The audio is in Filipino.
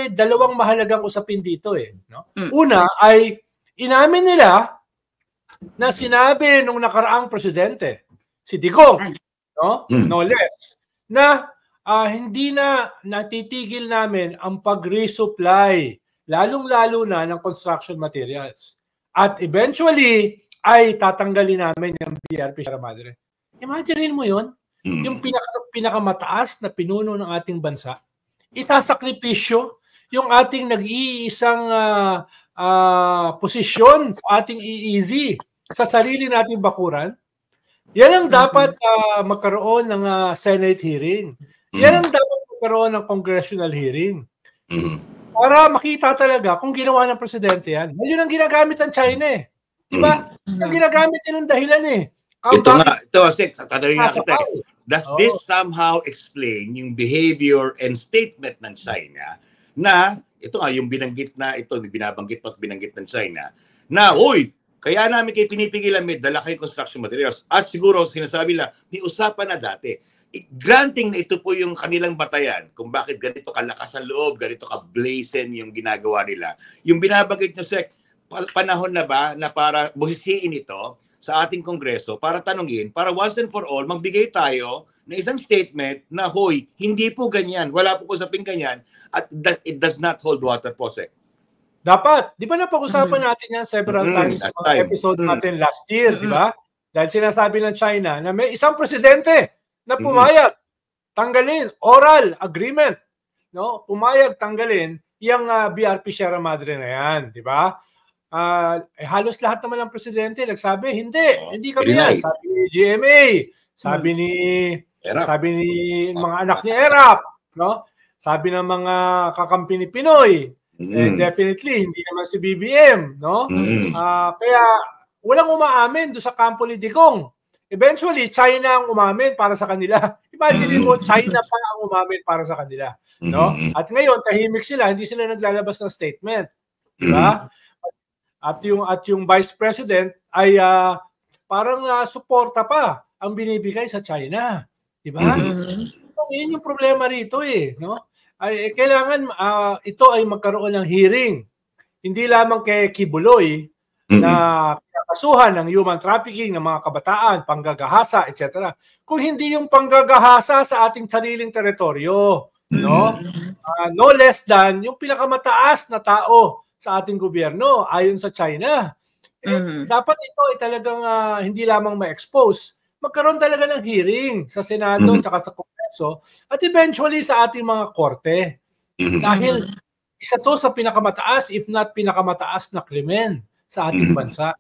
may dalawang mahalagang usapin dito no? Una ay inamin nila na sinabi nung nakaraang presidente, si Digong, no? No less, na hindi na natitigil namin ang pag-resupply, lalong-lalo na ng construction materials. At eventually, ay tatanggalin namin yung BRP Sierra Madre. Imagine mo yun, yung pinakamataas na pinuno ng ating bansa, isasakripisyo yung ating nag-iisang posisyon sa ating EEZ sa sarili nating bakuran. Yan ang dapat magkaroon ng Senate hearing. Yan ang dapat magkaroon ng congressional hearing. Para makita talaga kung ginawa ng presidente yan. Yun ang ginagamit ng China Diba? Ang ginagamit yun ng dahilan tatanungin nga kita. Does this somehow explain yung behavior and statement ng China na, ito nga yung binabanggit ng China, na, kaya namin kayo pinipigilan, may dala kayong construction materials. At siguro, sinasabi lang, may usapan na dati. Granting na ito po yung kanilang batayan, kung bakit ganito kalakas ang loob, ganito ka-blazing yung ginagawa nila. Yung binabanggit nyo, Sek, panahon na ba na para buhisiin ito sa ating Kongreso, para tanungin, para once and for all, magbigay tayo na isang statement na, hindi po ganyan, wala po usaping ganyan, at it does not hold water po, Sek. Dapat. Di ba napag-usapan natin yan several times sa mga episode natin last year, di ba? Dahil sinasabi ng China na may isang presidente na pumayag, tanggalin, oral agreement, no? Pumayag, tanggalin yung BRP Sierra Madre na yan, di ba? Halos lahat naman ng presidente nagsabi, hindi kami yan. Sabi ni GMA, sabi ni mga anak ni ERAP, no? Sabi ng mga kakampi ni Pinoy, definitely hindi naman si BBM, no? Kaya walang umaamin do sa kampo ni Digong. Eventually, China ang umamin para sa kanila. Imagine mo, China pa ang umamin para sa kanila, no? At ngayon, tahimik sila, hindi sila naglalabas ng statement, di ba? At yung Vice President ay parang suporta pa ang binibigay sa China, di ba? Yun yung problema rito no? Ay kailangan ito ay magkaroon ng hearing. Hindi lamang kay Kibuloy na kinakasuhan ng human trafficking ng mga kabataan, panggagahasa, etc. Kung hindi yung panggagahasa sa ating sariling teritoryo, no? No less than yung pinakamataas na tao sa ating gobyerno ayon sa China. Dapat ito ay talagang hindi lamang ma-expose, magkaroon talaga ng hearing sa Senado at sa Kongreso at eventually sa ating mga korte. Dahil isa to sa pinakamataas, if not pinakamataas na krimen sa ating bansa.